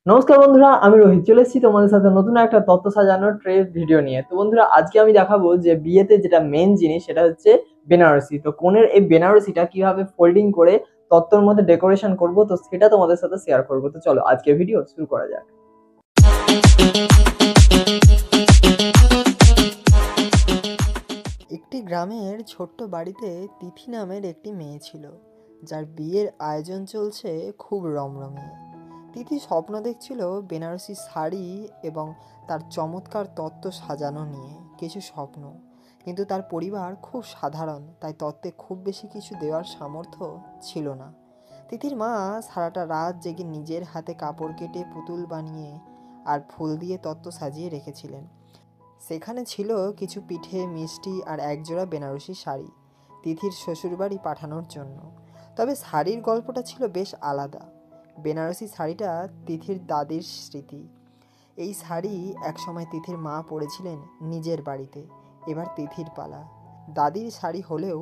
নমস্কার বন্ধুরা, আমি রোহিত চলে এসেছি তোমাদের সাথে নতুন একটা তত্ত্ব সাজানোর ট্রে ভিডিও নিয়ে। তো বন্ধুরা, আজকে আমি দেখাবো যে বিয়েতে যেটা মেন জিনিস সেটা হচ্ছে বেনারসি। তো কোণের এই বেনারসিটা কিভাবে ফোল্ডিং করে তত্ত্বর মধ্যে ডেকোরেশন করব, তো সেটা তোমাদের সাথে শেয়ার করবো। তো চলো আজকে ভিডিও শুরু করা যাক। একটি গ্রামের ছোট্ট বাড়িতে তিথি নামের একটি মেয়ে ছিল, যার বিয়ের আয়োজন চলছে খুব রমরমিয়ে। তিথি স্বপ্ন দেখছিল বেনারসি শাড়ি এবং তার চমৎকার তত্ত্ব সাজানো নিয়ে কিছু স্বপ্ন, কিন্তু তার পরিবার খুব সাধারণ, তাই তত্ত্বে খুব বেশি কিছু দেওয়ার সামর্থ্য ছিল না। তিথির মা সারাটা রাত জেগে নিজের হাতে কাপড় কেটে পুতুল বানিয়ে আর ফুল দিয়ে তত্ত্ব সাজিয়ে রেখেছিলেন। সেখানে ছিল কিছু পিঠে, মিষ্টি আর একজোড়া বেনারসি শাড়ি তিথির শ্বশুরবাড়ি পাঠানোর জন্য। তবে শাড়ির গল্পটা ছিল বেশ আলাদা। বেনারসি শাড়িটা তিথির দাদির স্মৃতি। এই শাড়ি একসময় তিথির মা পরেছিলেন নিজের বাড়িতে। এবার তিথির পালা। দাদির শাড়ি হলেও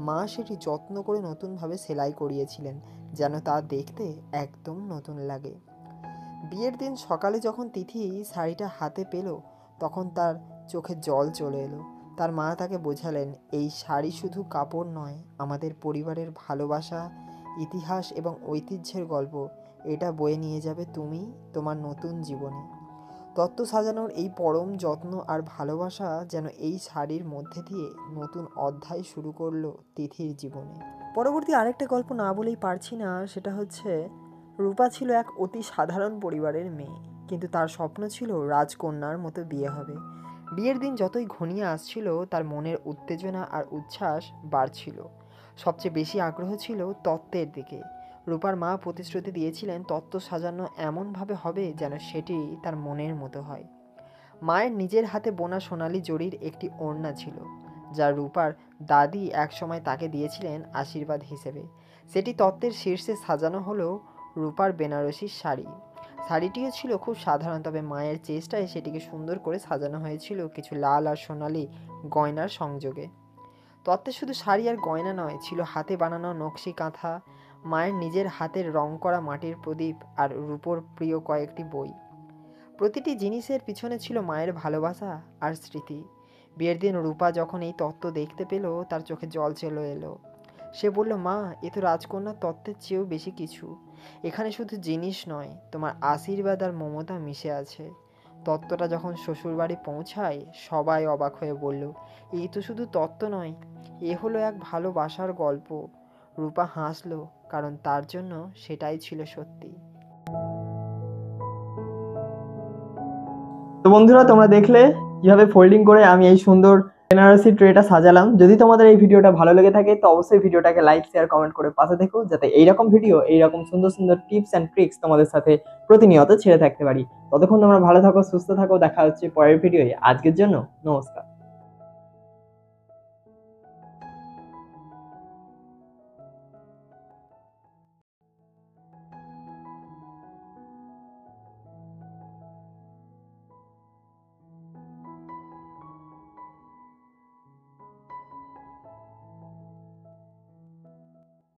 মা সেটি যত্ন করে নতুনভাবে সেলাই করিয়েছিলেন, যেন তা দেখতে একদম নতুন লাগে। বিয়ের দিন সকালে যখন তিথি শাড়িটা হাতে পেল, তখন তার চোখে জল চলে এলো। তার মা তাকে বোঝালেন, এই শাড়ি শুধু কাপড় নয়, আমাদের পরিবারের ভালোবাসা, ইতিহাস এবং ঐতিহ্যের গল্প। এটা বয়ে নিয়ে যাবে তুমি তোমার নতুন জীবনে। তত্ত্ব সাজানোর এই পরম যত্ন আর ভালোবাসা যেন এই শাড়ির মধ্যে দিয়ে নতুন অধ্যায় শুরু করলো তিথির জীবনে। পরবর্তী আরেকটা গল্প না বলেই পারছি না, সেটা হচ্ছে রূপা ছিল এক অতি সাধারণ পরিবারের মেয়ে, কিন্তু তার স্বপ্ন ছিল রাজকন্যার মতো বিয়ে হবে। বিয়ের দিন যতই ঘনিয়ে আসছিল, তার মনের উত্তেজনা আর উচ্ছ্বাস বাড়ছিল। সবচেয়ে বেশি আগ্রহ ছিল তত্ত্বের দিকে। রূপার মা প্রতিশ্রুতি দিয়েছিলেন তত্ত্ব সাজানো এমনভাবে হবে যেন সেটি তার মনের মতো হয়। মায়ের নিজের হাতে বোনা সোনালি জরির একটি ওড়না ছিল, যা রূপার দাদি একসময় তাকে দিয়েছিলেন আশীর্বাদ হিসেবে। সেটি তত্ত্বের শীর্ষে সাজানো হলো রূপার বেনারসি শাড়ি। শাড়িটিও ছিল খুব সাধারণ, তবে মায়ের চেষ্টায় সেটিকে সুন্দর করে সাজানো হয়েছিল কিছু লাল আর সোনালি গয়নার সংযোগে। তত্ত্বে শুধু শাড়ি আর গয়না নয়, ছিল হাতে বানানো নকশি কাঁথা, মায়ের নিজের হাতের রং করা মাটির প্রদীপ আর রূপোর প্রিয় কয়েকটি বই। প্রতিটি জিনিসের পিছনে ছিল মায়ের ভালোবাসা আর স্মৃতি। বিয়ের দিন রূপা যখন এই তত্ত্ব দেখতে পেল, তার চোখে জল চলে এলো। সে বলল, মা, এ তো রাজকন্যার তত্ত্বের চেয়েও বেশি কিছু। এখানে শুধু জিনিস নয়, তোমার আশীর্বাদ আর মমতা মিশে আছে। তত্ত্বটা যখন শ্বশুরবাড়ি পৌঁছায়, সবাই অবাক হয়ে বলল, এই তো শুধু তত্ত্ব নয়, এ হলো এক ভালোবাসার গল্প। রূপা হাসলো, কারণ তার জন্য সেটাই ছিল সত্যি। তো বন্ধুরা, তোমরা দেখলে কিভাবে ফোল্ডিং করে আমি এই সুন্দর বেনারসি ট্রেটা সাজালাম। যদি তোমাদের এই ভিডিওটা ভালো লেগে থাকে তো অবশ্যই ভিডিওটাকে লাইক, শেয়ার, কমেন্ট করে পাশে থেকো, যাতে এইরকম ভিডিও, এইরকম সুন্দর সুন্দর টিপস অ্যান্ড ট্রিক্স তোমাদের সাথে প্রতিনিয়ত ছেড়ে থাকতে পারি। ততক্ষণ তোমরা ভালো থাকো, সুস্থ থাকো, দেখা হচ্ছে পরের ভিডিওয়ে। আজকের জন্য নমস্কার।